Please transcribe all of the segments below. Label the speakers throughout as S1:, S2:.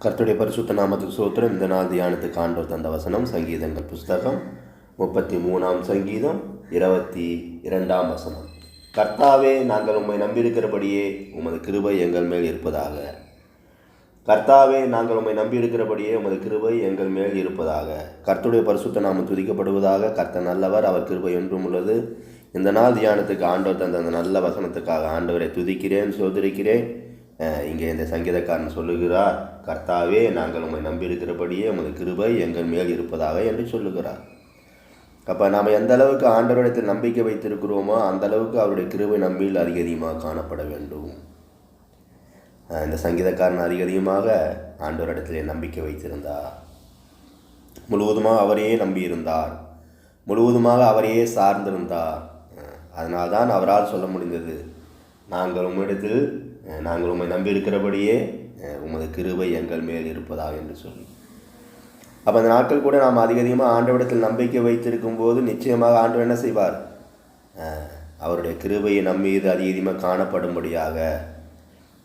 S1: கர்த்தருடைய பரிசுத்த நாமத்துக்கு சோத்திரம். இந்த நாள் தியானத்துக்கு ஆண்டவர் தந்த வசனம் சங்கீதங்கள் புஸ்தகம் 33ஆம் சங்கீதம் 22ஆம் வசனம். கர்த்தாவே, நாங்கள் உம்மை நம்பியிருக்கிறபடியே உமது கிருபை எங்கள் மேல் இருப்பதாக. கர்த்தாவே, நாங்கள் உம்மை நம்பியிருக்கிறபடியே உமது கிருபை எங்கள் மேல் இருப்பதாக. கர்த்தருடைய பரிசுத்த நாமம் துதிக்கப்படுவதாக. கர்த்தர் நல்லவர், அவர் கிருபை என்றும் உள்ளது. இந்த நாள் தியானத்துக்கு ஆண்டவர் தந்த அந்த நல்ல வசனத்துக்காக ஆண்டவரை துதிக்கிறேன், சோதரிக்கிறேன். இங்கே இந்த சங்கீதக்காரன் சொல்லுகிறார், கர்த்தாவே, நாங்கள் உம்மை நம்பியிருக்கிறபடியே உமது கிருபை எங்கள் மேல் இருப்பதாக என்று சொல்லுகிறார். அப்போ நாம் எந்த அளவுக்கு ஆண்டவரிடத்தில் நம்பிக்கை வைத்திருக்கிறோமோ அந்த அளவுக்கு அவருடைய கிருபை நம்மில் அதிகமாக காணப்பட வேண்டும். இந்த சங்கீதக்காரன் அதிகமாக ஆண்டவரிடத்திலே நம்பிக்கை வைத்திருந்தார். முழுவதுமாக அவரையே நம்பியிருந்தார், முழுவதுமாக அவரையே சார்ந்திருந்தார். அதனால்தான் அவரால் சொல்ல முடிந்தது, நாங்கள் உம்மை நம்பியிருக்கிறபடியே உமது கிருபை எங்கள் மேல் இருப்பதாக என்று சொல்லி. அப்போ அந்த நாட்கள் கூட நாம் அதிகமாக ஆண்டவரிடத்தில் நம்பிக்கை வைத்திருக்கும் போது நிச்சயமாக ஆண்டவர் என்ன செய்வார்? அவருடைய கிருபையை நம்மீது அதிகமாக காணப்படும்படியாக,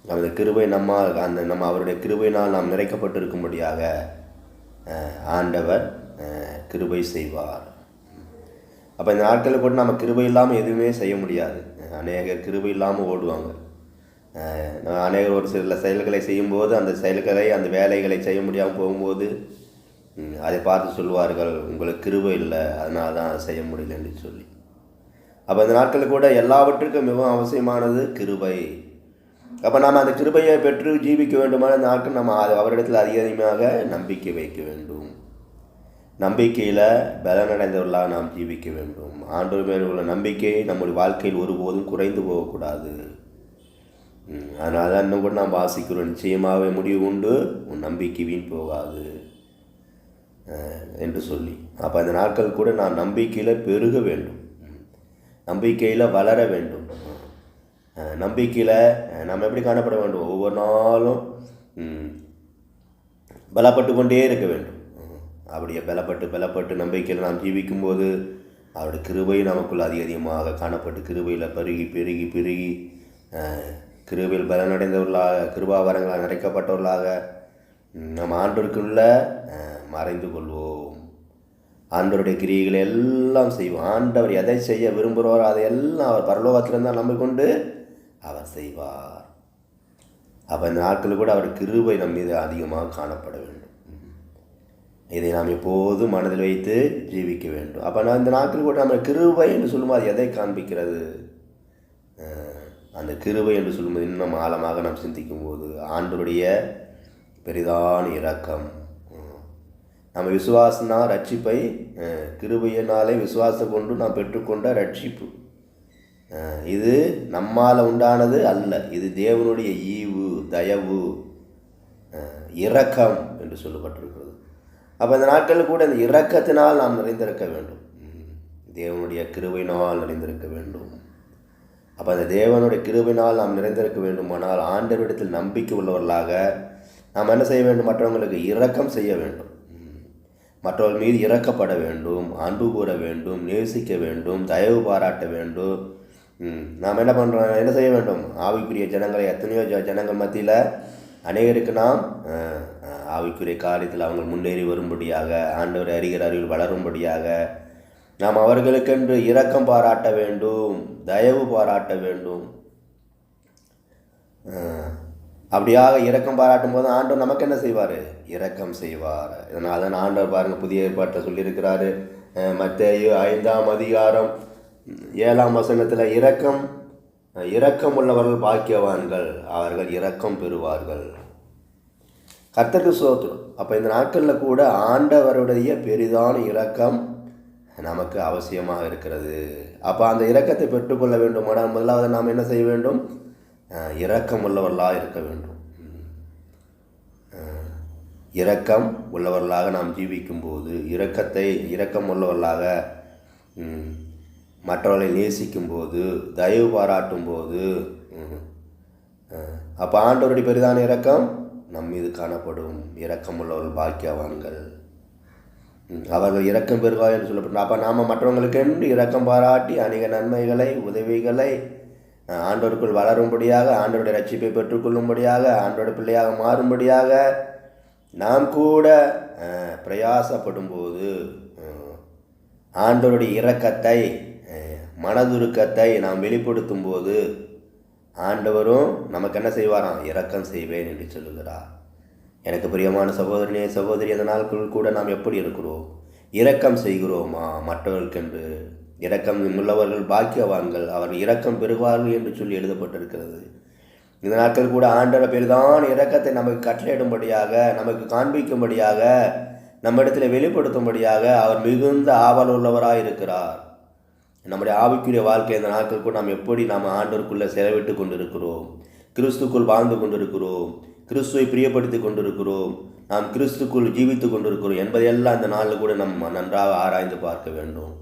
S1: நமது கிருபை நம்ம அவருடைய கிருபையினால் நாம் நிறைக்கப்பட்டிருக்கும்படியாக ஆண்டவர் கிருபை செய்வார். அப்போ இந்த நாட்களில் கூட நம்ம கிருபை இல்லாமல் எதுவுமே செய்ய முடியாது. அநேகர் கிருபை இல்லாமல் ஓடுவாங்க. அநேகர் ஒரு சில செயல்களை செய்யும்போது அந்த செயல்களை, அந்த வேலைகளை செய்ய முடியாமல் போகும்போது அதை பார்த்து சொல்லுவார்கள், உங்களுக்கு கிருபை இல்லை, அதனால தான் அதை செய்ய முடியல என்று சொல்லி. அப்போ அந்த நாட்களில் கூட எல்லாவற்றுக்கும் மிகவும் அவசியமானது கிருபை. அப்போ நாம் அந்த கிருபையை பெற்று ஜீவிக்க வேண்டுமான நாட்கள் நம்ம அவரிடத்தில் அதிகமாக நம்பிக்கை வைக்க வேண்டும். நம்பிக்கையில் பலனடைந்தவர்களாக நாம் ஜீவிக்க வேண்டும். ஆண்டவர் மேல் உள்ள நம்பிக்கை நம்முடைய வாழ்க்கையில் ஒருபோதும் குறைந்து போகக்கூடாது. அதனால தான் இன்னும் கூட நாம் வாசிக்கிறோம், நிச்சயமாகவே முடிவு உண்டு, உன் நம்பிக்கை வீண் போகாது என்று சொல்லி. அப்போ அந்த நாட்கள் கூட நான் நம்பிக்கையில் பெருக வேண்டும், நம்பிக்கையில் வளர வேண்டும். நம்பிக்கையில் நம்ம எப்படி காணப்பட வேண்டும்? ஒவ்வொரு நாளும் பலப்பட்டு கொண்டே இருக்க வேண்டும். அப்படியே பலப்பட்டு நம்பிக்கையில் நாம் ஜீவிக்கும்போது அவருடைய கிருபை நமக்குள் அதிகமாக காணப்பட்டு கிருபையில் பெருகி கிருபையில் பலனடைந்தவர்களாக, கிருபாவரங்களாக நிறைக்கப்பட்டவர்களாக நம்ம ஆண்டவருக்குள்ள மறைந்து கொள்வோம். ஆண்டவருடைய கிரியைகளை எல்லாம் செய்வோம். ஆண்டவர் எதை செய்ய விரும்புகிறோரோ அதையெல்லாம் அவர் பரலோகத்திலிருந்தால் நம்பி கொண்டு அவர் செய்வார். அப்போ இந்த நாட்களில் கூட அவர் கிருபை நம் மீது அதிகமாக காணப்பட வேண்டும். இதை நாம் எப்போதும் மனதில் வைத்து ஜீவிக்க வேண்டும். அப்போ நான் இந்த நாட்களில் கூட நம்ம கிருபை என்று சொல்லும்போது எதை காண்பிக்கிறது? அந்த கிருபை என்று சொல்லும்போது இன்னும் ஆழமாக நாம் சிந்திக்கும் போது ஆண்டவருடைய பெரிதான இரக்கம். நம்ம விசுவாசனா ரட்சிப்பை, கிருபையினாலே விசுவாசம் கொண்டு நாம் பெற்றுக்கொண்ட ரட்சிப்பு, இது நம்மால் உண்டானது அல்ல. இது தேவனுடைய ஈவு, தயவு, இரக்கம் என்று சொல்லப்பட்டிருக்கிறது. அப்போ இந்த நாட்களில் கூட இந்த இரக்கத்தினால் நாம் நிறைந்திருக்க வேண்டும், தேவனுடைய கிருபையினால் நிறைந்திருக்க வேண்டும். அப்போ அந்த தேவனுடைய கிருபையினால் நாம் நிறைந்திருக்க வேண்டுமானால் ஆண்டவரிடத்தில் நம்பிக்கை உள்ளவர்களாக நாம் என்ன செய்ய வேண்டும்? மற்றவங்களுக்கு இரக்கம் செய்ய வேண்டும், மற்றவர்கள் மீது இரக்கப்பட வேண்டும், அன்பு கூற வேண்டும், நேசிக்க வேண்டும், தயவு பாராட்ட வேண்டும். நாம் என்ன செய்ய வேண்டும்? ஆவிக்குரிய ஜனங்களை, எத்தனையோ ஜனங்கள் மத்தியில் அநேகருக்கு நாம் ஆவிக்குரிய காரியத்தில் அவங்க முன்னேறி வரும்படியாக, ஆண்டவரை அறிகிற அறிவில் வளரும்படியாக நாம் அவர்களுக்கென்று இரக்கம் பாராட்ட வேண்டும், தயவு பாராட்ட வேண்டும். அப்படியாக இரக்கம் பாராட்டும் போது ஆண்டவர் நமக்கு என்ன செய்வார்? இரக்கம் செய்வார். இதனால தான் ஆண்டவர் பாருங்கள், புதிய ஏற்பாட்டில் சொல்லியிருக்கிறாரு. மத்தேயு 5ஆம் அதிகாரம் 7ஆம் வசனத்தில், இரக்கம் உள்ளவர்கள் பாக்கியவான்கள், அவர்கள் இரக்கம் பெறுவார்கள். கர்த்தருக்கு ஸ்தோத்திரம். அப்போ இந்த நாட்களில் கூட ஆண்டவருடைய பெரிதான இரக்கம் நமக்கு அவசியமாக இருக்கிறது. அப்போ அந்த இரக்கத்தை பெற்றுக்கொள்ள வேண்டுமானால் முதலாவது நாம் என்ன செய்ய வேண்டும்? இரக்கம் உள்ளவர்களாக இருக்க வேண்டும். இரக்கம் உள்ளவர்களாக நாம் ஜீவிக்கும் போது, இரக்கம் உள்ளவர்களாக மற்றவர்களை நேசிக்கும் போது, தயவு பாராட்டும் போது, அப்போ ஆண்டவருடைய பெரிதான இரக்கம் நம் மீது காணப்படும். இரக்கம் உள்ளவர்கள் பாக்கியவான்கள், அவர்கள் இரக்கம் பெறுவார் என்று சொல்லப்பட்ட. அப்போ நாம் மற்றவங்களுக்கு என்று இரக்கம் பாராட்டி அநேக நன்மைகளை, உதவிகளை ஆண்டவருக்குள் வளரும்படியாக, ஆண்டவருடைய ரட்சிப்பை பெற்றுக்கொள்ளும்படியாக, ஆண்டவருடைய பிள்ளையாக மாறும்படியாக நாம் கூட பிரயாசப்படும்போது ஆண்டவருடைய இரக்கத்தை மனதுருக்கத்தை நாம் வெளிப்படுத்தும் போது ஆண்டவரும் நமக்கு என்ன செய்வாராம்? இரக்கம் செய்வேன் என்று சொல்லுகிறார். எனக்கு பிரியமான சகோதரனே சகோதரி, அந்த நாட்கள் கூட நாம் எப்படி இருக்கிறோம்? இரக்கம் செய்கிறோமா மற்றவர்களுக்கென்று? இரக்கம் உள்ளவர்கள் பாக்கியவான்கள், அவர்கள் இரக்கம் பெறுவார்கள் என்று சொல்லி எழுதப்பட்டிருக்கிறது. இந்த நாட்கள் கூட ஆண்டவர் பெரிதான இரக்கத்தை நமக்கு கட்டளையிடும்படியாக, நமக்கு காண்பிக்கும்படியாக, நம்மிடத்தில் வெளிப்படுத்தும்படியாக அவர் மிகுந்த ஆவல் உள்ளவராக இருக்கிறார். நம்முடைய ஆவிக்குரிய வாழ்க்கை இந்த நாட்கள் கூட நாம் ஆண்டவருக்குள்ளே செலவிட்டு கொண்டிருக்கிறோம், கிறிஸ்துக்குள் வாழ்ந்து கொண்டிருக்கிறோம், கிறிஸ்துவை பிரியப்படுத்தி கொண்டிருக்கிறோம், நாம் கிறிஸ்துக்குள் ஜீவித்து கொண்டிருக்கிறோம் என்பதையெல்லாம் இந்த நாளில் கூட நம்ம நன்றாக ஆராய்ந்து பார்க்க வேண்டும்.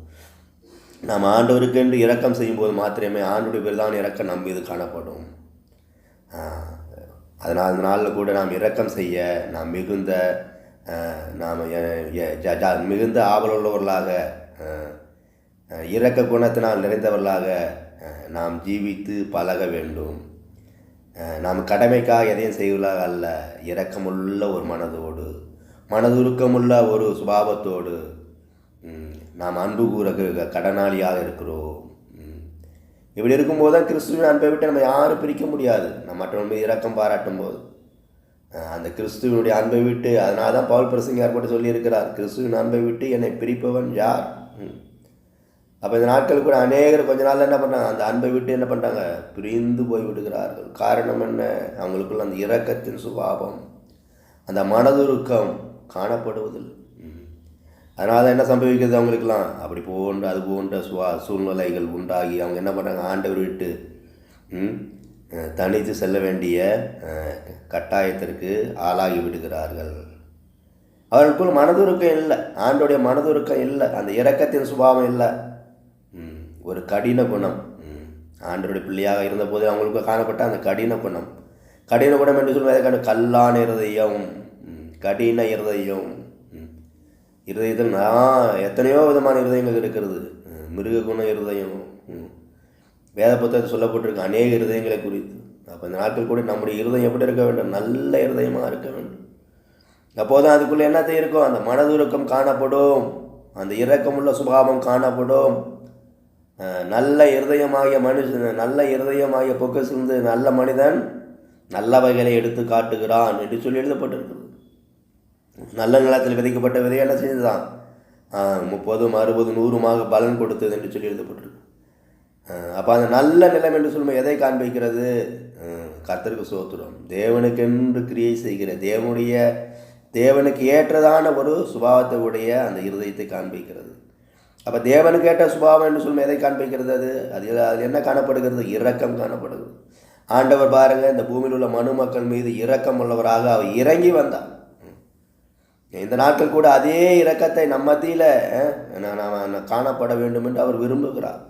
S1: நாம் ஆண்டவருக்கென்று இரக்கம் செய்யும்போது மாத்திரமே ஆண்டவருடைய பெரிதான இரக்கம் நம் மீது காணப்படும். அதனால் இந்த நாளில் கூட நாம் இரக்கம் செய்ய நாம் மிகுந்த ஆவலுள்ளவர்களாக, இரக்க குணத்தினால் நிறைந்தவர்களாக நாம் ஜீவித்து பழக வேண்டும். நாம் கடமைக்காக எதையும் செய்வதாக அல்ல, இரக்கமுள்ள ஒரு மனதோடு, மனதுருக்கமுள்ள ஒரு சுபாவத்தோடு நாம் அன்பு கூற கடனாளியாக இருக்கிறோம். இப்படி இருக்கும்போது தான் கிறிஸ்துவின் அன்பை விட்டு நம்ம யாரும் பிரிக்க முடியாது. நம்ம மற்றவங்க இரக்கம் பாராட்டும் போது அந்த கிறிஸ்துவனுடைய அன்பை விட்டு, அதனால தான் பவுல் பிரசங்கியார் கூட சொல்லியிருக்கிறார், கிறிஸ்துவின் அன்பை விட்டு என்னை பிரிப்பவன் யார்? அப்போ இந்த நாட்கள் கூட அநேகர் கொஞ்ச நாள் என்ன பண்ணாங்க? அந்த அன்பை விட்டு என்ன பண்ணுறாங்க? பிரிந்து போய் விடுகிறார்கள். காரணம் என்ன? அவங்களுக்குள்ள அந்த இரக்கத்தின் சுபாவம், அந்த மனதுருக்கம் காணப்படுவதில்லை. அதனால என்ன சம்பவிக்கிறது? அவங்களுக்கெல்லாம் அப்படி அது போன்ற சூழ்நிலைகள் உண்டாகி அவங்க என்ன பண்ணுறாங்க? ஆண்டவர் விட்டு தனித்து செல்ல வேண்டிய கட்டாயத்திற்கு ஆளாகி விடுகிறார்கள். அவர்களுக்குள் மனதுருக்கம் இல்லை, ஆண்டோடைய மனதுருக்கம் இல்லை, அந்த இரக்கத்தின் சுபாவம் இல்லை, ஒரு கடின குணம். ஆண்டவருடைய பிள்ளையாக இருந்தபோது அவங்களுக்கு காணப்பட்ட அந்த கடின குணம் என்று சொல்வது கல்லான இருதயம், கடின இருதயம். இருதயத்தில் எத்தனையோ விதமான இருதயங்கள் இருக்கிறது. மிருக குண இருதயம், வேத புத்தகத்தில் சொல்லப்பட்டிருக்கு அநேக இருதயங்களை குறித்து. அப்போ இந்த நாட்கள் கூட நம்முடைய இருதயம் எப்படி இருக்க வேண்டும்? நல்ல இருதயமாக இருக்க வேண்டும். அப்போதான் அதுக்குள்ளே என்னத்தை இருக்கும்? அந்த மனதுருக்கம் காணப்படும், அந்த இரக்கமுள்ள சுபாவம் காணப்படும். நல்ல இருதயமாகிய மனுஷன், நல்ல இருதயமாகிய பொக்கிஷத்திலிருந்து நல்ல மனிதன் நல்லவைகளை எடுத்து காட்டுகிறான் என்று சொல்லி எழுதப்பட்டிருக்கிறது. நல்ல நிலத்தில் விதைக்கப்பட்ட விதை என்ன செய்துதான் 30, 60, 100 பலன் கொடுத்தது என்று சொல்லி எழுதப்பட்டிருக்கு. அப்போ அந்த நல்ல நிலம் என்று சொல்லும்போது எதை காண்பிக்கிறது? கர்த்தருக்கு ஸ்தோத்திரம், தேவனுக்கென்று கிரியை செய்கிற தேவனுக்கு ஏற்றதான ஒரு சுபாவத்தை உடைய அந்த இருதயத்தை காண்பிக்கிறது. அப்போ தேவனுக்கு ஏற்ற சுபாவம் என்று சொல்லும் எதை காண்பிக்கிறது? அது என்ன காணப்படுகிறது? இரக்கம் காணப்படுகிறது. ஆண்டவர் பாருங்கள், இந்த பூமியில் உள்ள மனு மக்கள் மீது இரக்கம் உள்ளவராக அவர் இறங்கி வந்தார். இந்த நாட்கள் கூட அதே இரக்கத்தை நம்ம மத்தியில் காணப்பட வேண்டும் என்று அவர் விரும்புகிறார்.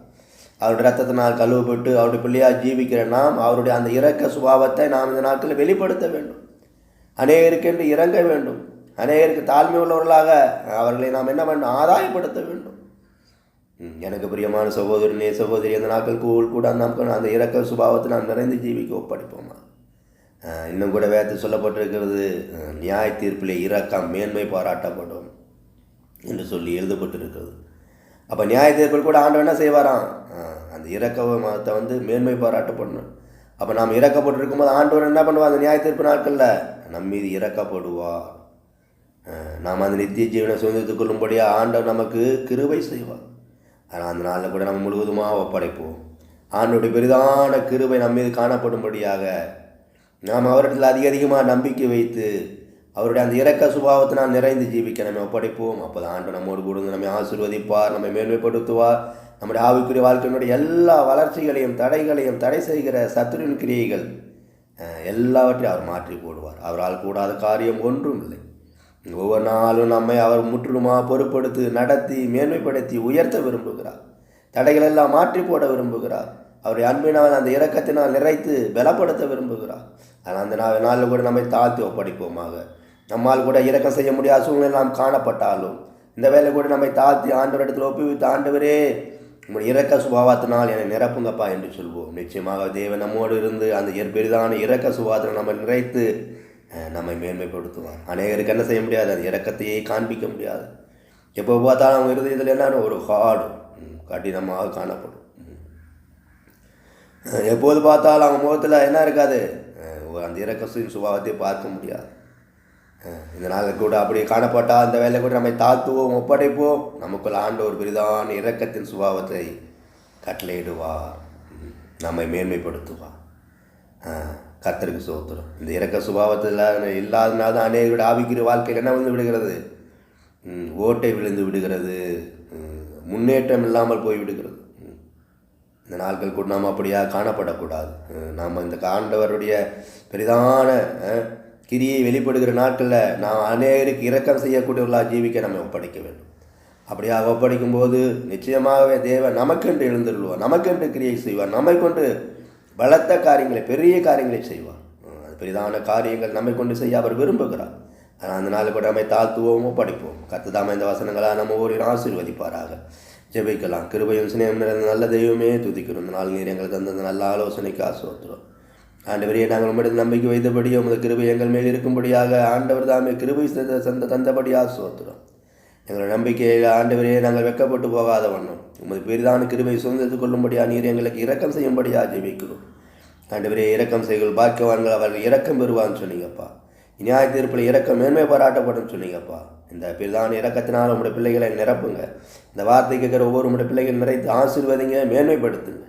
S1: அவருடைய ரத்தத்தினால் கழுவப்பட்டு அவருடைய பிள்ளையாக ஜீவிக்கிற நாம் அவருடைய அந்த இரக்க சுபாவத்தை நாம் இந்த நாட்களில் வெளிப்படுத்த வேண்டும். அநேகருக்கென்று இறங்க வேண்டும், அநேகருக்கு தாழ்மை உள்ளவர்களாக அவர்களை நாம் என்ன பண்ண ஆதாயப்படுத்த வேண்டும். எனக்கு பிரியமான சகோதரனே சகோதரி, அந்த நாட்கள் கூட அந்த இரக்க சுபாவத்தை நாம் நிறைந்து ஜீவிக்க ஒப்படைப்போமா? இன்னும் கூட வேதத்தில் சொல்லப்பட்டிருக்கிறது, நியாய தீர்ப்பிலே இரக்கம் மேன்மை பாராட்டப்படும் என்று சொல்லி எழுதப்பட்டிருக்கிறது. அப்போ நியாய தீர்ப்பில் கூட ஆண்டவர் என்ன செய்வாராம்? அந்த இரக்கத்தை மேன்மை பாராட்டப்படணும். அப்போ நாம் இறக்கப்பட்டிருக்கும் போது ஆண்டவர் என்ன பண்ணுவார்? அந்த நியாய தீர்ப்பு நாட்களில் நம் மீது இறக்கப்படுவார். நாம் அந்த நித்திய ஜீவனை சுதந்திரத்துக் கொள்ளும்படியாக ஆண்டவர் நமக்கு கிருபை செய்வார். ஆனால் அந்த நாளில் கூட நம்ம முழுவதுமாக ஒப்படைப்போம். ஆண்டவருடைய பெரிதான கிருபை நம்ம மீது காணப்படும்படியாக நாம் அவரிடத்தில் அதிகமாக நம்பிக்கை வைத்து அவருடைய அந்த இரக்க சுபாவத்தினால் நிறைந்து ஜீவிக்க நம்ம ஒப்படைப்போம். அப்போ தான் ஆண்டு நம்மோடு கூட நம்மை ஆசீர்வதிப்பார், நம்மை மேன்மைப்படுத்துவார். நம்முடைய ஆவிக்குரிய வாழ்க்கையினுடைய எல்லா வளர்ச்சிகளையும் தடை செய்கிற சத்துருவின் கிரியைகள் எல்லாவற்றையும் அவர் மாற்றி போடுவார். அவரால் கூடாத காரியம் ஒன்றும் இல்லை. ஒவ்வொரு நாளும் நம்மை அவர் முற்றிலுமாக பொறுப்படுத்தி நடத்தி மேன்மைப்படுத்தி உயர்த்த விரும்புகிறார். தடைகள் எல்லாம் மாற்றி போட விரும்புகிறார். அவருடைய அன்பினால் அந்த இரக்கத்தினால் நிறைத்து பலப்படுத்த விரும்புகிறார். ஆனால் அந்த நாளில் கூட நம்மை தாழ்த்தி ஒப்படைப்போமாக. நம்மால் கூட இரக்கம் செய்ய முடியாத சூழ்நிலை நாம் காணப்பட்டாலும் இந்த வேலை கூட நம்மை தாழ்த்தி ஆண்டவரிடத்தில் ஒப்புவித்து, ஆண்டவரே உங்களுடைய இரக்க சுபாவத்தினால் என்னை நிரப்புங்கப்பா என்று சொல்வோம். நிச்சயமாக தேவன் நம்மோடு இருந்து அந்த பெரிதான இரக்க சுபாவத்தில் நம்ம நிறைத்து நம்மை மேன்மைப்படுத்துவார். அநேகருக்கு என்ன செய்ய முடியாது? அது இரக்கத்தையே காண்பிக்க முடியாது. எப்போ பார்த்தாலும் அவங்க இருதயத்தில் என்னன்னு ஒரு ஹார்டு கடினமாக காணப்படும். எப்போது பார்த்தாலும் அவங்க முகத்தில் என்ன இருக்காது? அந்த இரக்கத்தின் சுபாவத்தை பார்க்க முடியாது. இந்த நாளில் கூட அப்படி காணப்பட்டால் அந்த வேலை கூட நம்மை தாழ்த்துவோம், ஒப்படைப்போம். நமக்குள் ஆண்டவர் பெரிதான இரக்கத்தின் சுபாவத்தை கட்டளையிடுவார், நம்மை மேன்மைப்படுத்துவார். கர்த்தருக்கு ஸ்தோத்திரம். இந்த இரக்க சுபாவத்தில் இல்லாதனால தான் அநேகருடைய ஆவிக்குரிய வாழ்க்கையில் என்ன வந்து விடுகிறது? ஓட்டை விழுந்து விடுகிறது, முன்னேற்றம் இல்லாமல் போய் விடுகிறது. இந்த நாட்கள் கூட நாம் அப்படியாக காணப்படக்கூடாது. நாம் இந்த ஆண்டவருடைய பெரிதான கிரியை வெளிப்படுகிற நாட்களில் நாம் அநேகருக்கு இரக்கம் செய்யக்கூடியவர்களாக ஜீவிக்க நம்ம ஒப்படைக்க வேண்டும். அப்படியாக ஒப்படைக்கும் போது நிச்சயமாகவே தேவன் நமக்கென்று எழுந்துள்ளுவார், நமக்கென்று கிரியை செய்வார், நம்மை கொண்டு பலத்த காரியங்களை, பெரிய காரியங்களை செய்வார். அது பெரிதான காரியங்கள் நம்மை கொண்டு செய்ய அவர் விரும்புகிறார். ஆனால் அந்த நாள் கூட நம்மை தாழ்த்துவோம், ஒப்படைப்போம். கர்த்தர் இந்த வசனங்களாக நம்ம ஒவ்வொரு ஆசீர்வதிப்பாராக. ஜெபிக்கலாம். கிருபையும் சிநேகம் நிறைந்த நல்ல தெய்வமே துதிக்கிறோம். இந்த நாள் நீர் எங்களுக்கு தந்த நல்ல ஆலோசனைக்கு ஆசீர்வதிக்கிறோம். ஆண்டவரே, நாங்கள் உம்மிடம் நம்பிக்கை வைத்தபடி உமது கிருபை எங்கள் மேல் இருக்கும்படியாக ஆண்டவர் தாமே கிருபை தந்தபடி ஆசீர்வதிக்கிறோம். எங்கள் நம்பிக்கையில் ஆண்டவரே நாங்கள் வெட்கப்பட்டு போகாத வண்ணம் உமது பெரிதான கிருபை சுதந்திரத்துக் கொள்ளும்படியா நீர் எங்களுக்கு இரக்கம் செய்யும்படியா ஜெபிக்கிறோம். ஆண்டவரே, இரக்கம் செய்கள் பாக்கியவான்கள், அவர்கள் இரக்கம் பெறுவான்னு சொன்னீங்கப்பா. நியாய தீர்ப்பில் இரக்கம் மேன்மை பாராட்டப்படும் சொன்னீங்கப்பா. இந்த பெரிதான இரக்கத்தினால் உங்களுடைய பிள்ளைகளை நிரப்புங்க. இந்த வார்த்தை கேட்குற ஒவ்வொரு உங்களுடைய பிள்ளைகள் நிறைத்து ஆசீர்வதிங்க, மேன்மைப்படுத்துங்க.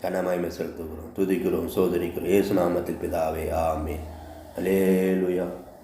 S1: கனமாய்மை செலுத்துகிறோம், துதிக்கிறோம், சோதரிக்கிறோம். இயேசு நாமத்தில் பிதாவே, ஆமென். அல்லேலூயா.